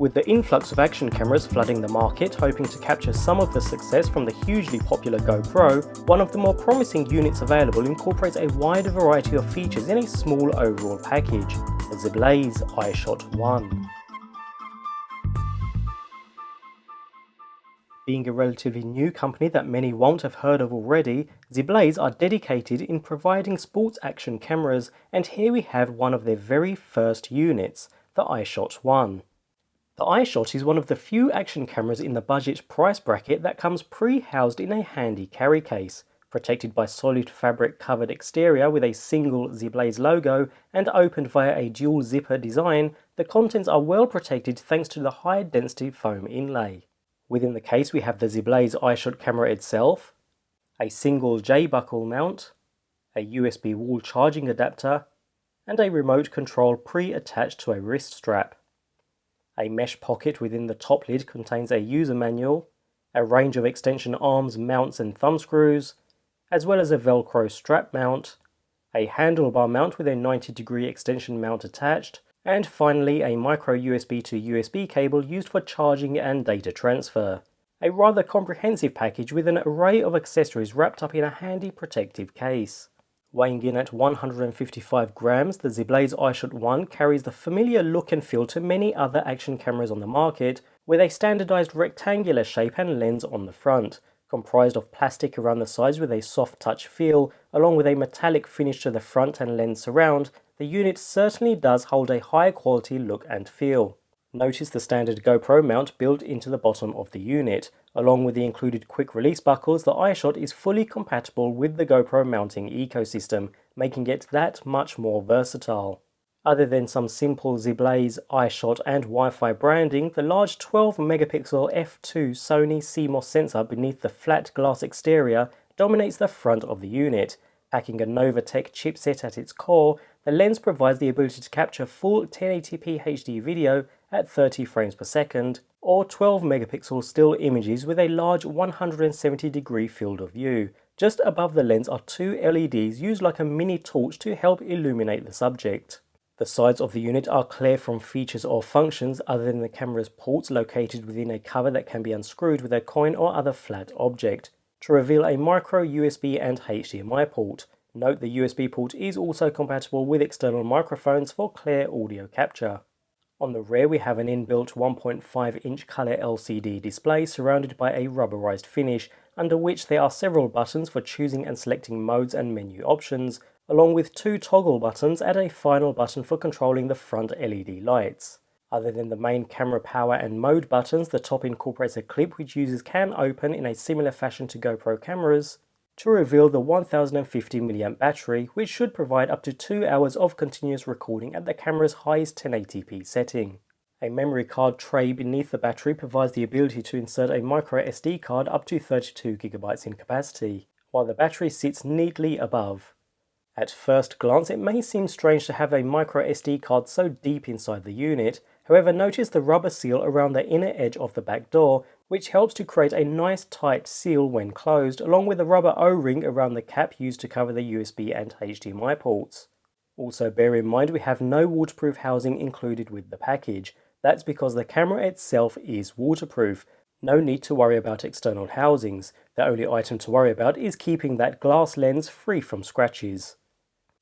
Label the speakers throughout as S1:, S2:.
S1: With the influx of action cameras flooding the market, hoping to capture some of the success from the hugely popular GoPro, one of the more promising units available incorporates a wide variety of features in a small overall package, the ZeBlaze iShot 1. Being a relatively new company that many won't have heard of already, ZeBlaze are dedicated in providing sports action cameras, and here we have one of their very first units, the iShot 1. The iShot is one of the few action cameras in the budget price bracket that comes pre-housed in a handy carry case, protected by solid fabric covered exterior with a single ZeBlaze logo and opened via a dual zipper design. The contents are well protected thanks to the high density foam inlay. Within the case we have the ZeBlaze iShot camera itself, a single J-buckle mount, a USB wall charging adapter, and a remote control pre-attached to a wrist strap. A mesh pocket within the top lid contains a user manual, a range of extension arms, mounts and thumb screws, as well as a Velcro strap mount, a handlebar mount with a 90-degree extension mount attached, and finally a micro USB to USB cable used for charging and data transfer. A rather comprehensive package with an array of accessories wrapped up in a handy protective case. Weighing in at 155 grams, the ZeBlaze iShot 1 carries the familiar look and feel to many other action cameras on the market, with a standardized rectangular shape and lens on the front, comprised of plastic around the sides with a soft touch feel, along with a metallic finish to the front and lens surround. The unit certainly does hold a high quality look and feel. Notice the standard GoPro mount built into the bottom of the unit. Along with the included quick release buckles, the iShot is fully compatible with the GoPro mounting ecosystem, making it that much more versatile. Other than some simple ZeBlaze, iShot and Wi-Fi branding, the large 12-megapixel f2 Sony CMOS sensor beneath the flat glass exterior dominates the front of the unit. Packing a Novatech chipset at its core, the lens provides the ability to capture full 1080p HD video at 30 frames per second, or 12 megapixel still images with a large 170-degree field of view. Just above the lens are two LEDs used like a mini torch to help illuminate the subject. The sides of the unit are clear from features or functions other than the camera's ports located within a cover that can be unscrewed with a coin or other flat object, to reveal a micro USB and HDMI port. Note the USB port is also compatible with external microphones for clear audio capture. On the rear we have an inbuilt 1.5-inch color LCD display surrounded by a rubberized finish, under which there are several buttons for choosing and selecting modes and menu options, along with two toggle buttons and a final button for controlling the front LED lights. Other than the main camera power and mode buttons, the top incorporates a clip which users can open in a similar fashion to GoPro cameras to reveal the 1050 mAh battery, which should provide up to 2 hours of continuous recording at the camera's highest 1080p setting. A memory card tray beneath the battery provides the ability to insert a micro SD card up to 32GB in capacity, while the battery sits neatly above. At first glance, it may seem strange to have a micro SD card so deep inside the unit. However, notice the rubber seal around the inner edge of the back door, which helps to create a nice tight seal when closed, along with a rubber O-ring around the cap used to cover the USB and HDMI ports. Also bear in mind we have no waterproof housing included with the package. That's because the camera itself is waterproof. No need to worry about external housings. The only item to worry about is keeping that glass lens free from scratches.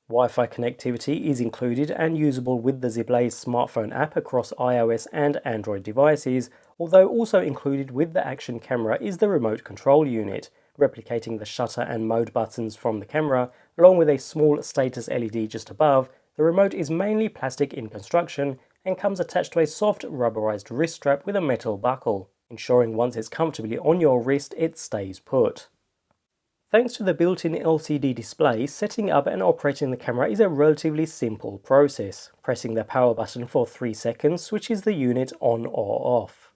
S1: Wi-Fi connectivity is included and usable with the ZeBlaze smartphone app across iOS and Android devices, although also included with the action camera is the remote control unit, replicating the shutter and mode buttons from the camera, along with a small status LED just above. The remote is mainly plastic in construction and comes attached to a soft rubberized wrist strap with a metal buckle, ensuring once it's comfortably on your wrist it stays put. Thanks to the built-in LCD display, setting up and operating the camera is a relatively simple process. Pressing the power button for 3 seconds switches the unit on or off.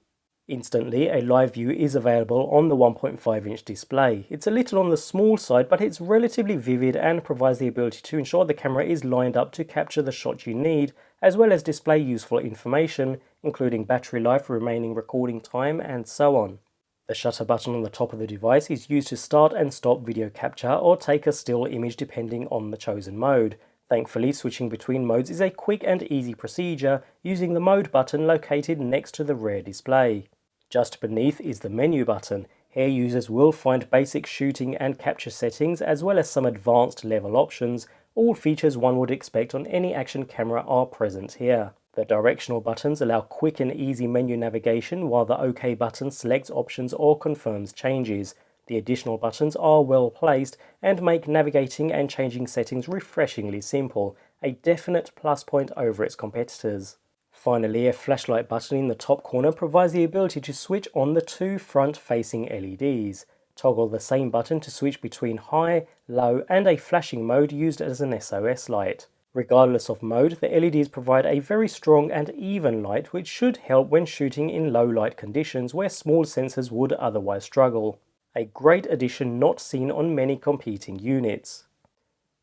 S1: Instantly, a live view is available on the 1.5-inch display. It's a little on the small side, but it's relatively vivid and provides the ability to ensure the camera is lined up to capture the shot you need, as well as display useful information, including battery life, remaining recording time, and so on. The shutter button on the top of the device is used to start and stop video capture or take a still image depending on the chosen mode. Thankfully, switching between modes is a quick and easy procedure using the mode button located next to the rear display. Just beneath is the menu button. Here users will find basic shooting and capture settings as well as some advanced level options. All features one would expect on any action camera are present here. The directional buttons allow quick and easy menu navigation, while the OK button selects options or confirms changes. The additional buttons are well placed and make navigating and changing settings refreshingly simple, a definite plus point over its competitors. Finally, a flashlight button in the top corner provides the ability to switch on the two front-facing LEDs. Toggle the same button to switch between high, low, and a flashing mode used as an SOS light. Regardless of mode, the LEDs provide a very strong and even light, which should help when shooting in low light conditions where small sensors would otherwise struggle. A great addition not seen on many competing units.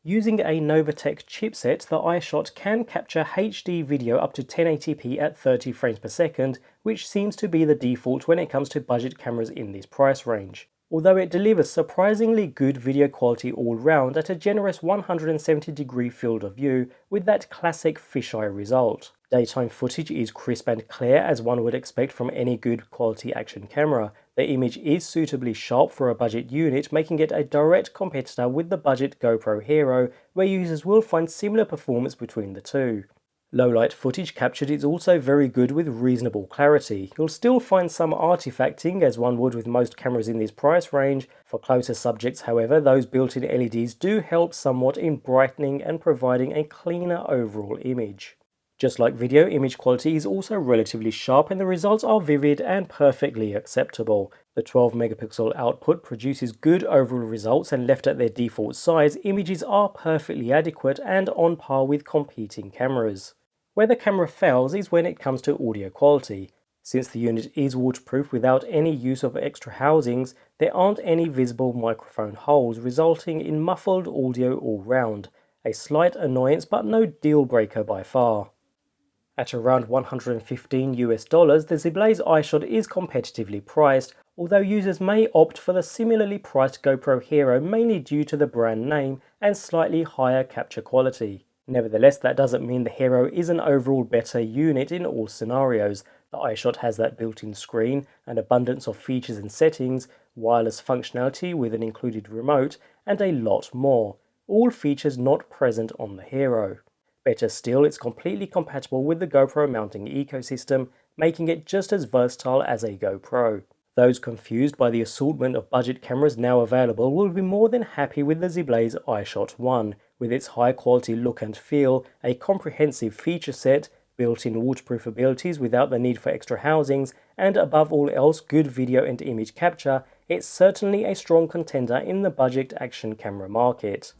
S1: Using a Novatech chipset, the iShot can capture HD video up to 1080p at 30 frames per second, which seems to be the default when it comes to budget cameras in this price range. Although it delivers surprisingly good video quality all round at a generous 170-degree field of view with that classic fisheye result. Daytime footage is crisp and clear as one would expect from any good quality action camera. The image is suitably sharp for a budget unit, making it a direct competitor with the budget GoPro Hero, where users will find similar performance between the two. Low-light footage captured is also very good with reasonable clarity. You'll still find some artifacting, as one would with most cameras in this price range. For closer subjects, however, those built-in LEDs do help somewhat in brightening and providing a cleaner overall image. Just like video, image quality is also relatively sharp and the results are vivid and perfectly acceptable. The 12-megapixel output produces good overall results, and left at their default size, images are perfectly adequate and on par with competing cameras. Where the camera fails is when it comes to audio quality. Since the unit is waterproof without any use of extra housings, there aren't any visible microphone holes, resulting in muffled audio all round. A slight annoyance, but no deal breaker by far. At around $115 US, the ZeBlaze iShot is competitively priced, although users may opt for the similarly priced GoPro Hero mainly due to the brand name and slightly higher capture quality. Nevertheless, that doesn't mean the Hero is an overall better unit in all scenarios. The iShot has that built-in screen, an abundance of features and settings, wireless functionality with an included remote, and a lot more. All features not present on the Hero. Better still, it's completely compatible with the GoPro mounting ecosystem, making it just as versatile as a GoPro. Those confused by the assortment of budget cameras now available will be more than happy with the ZeBlaze iShot 1, with its high quality look and feel, a comprehensive feature set, built-in waterproof abilities without the need for extra housings, and above all else good video and image capture. It's certainly a strong contender in the budget action camera market.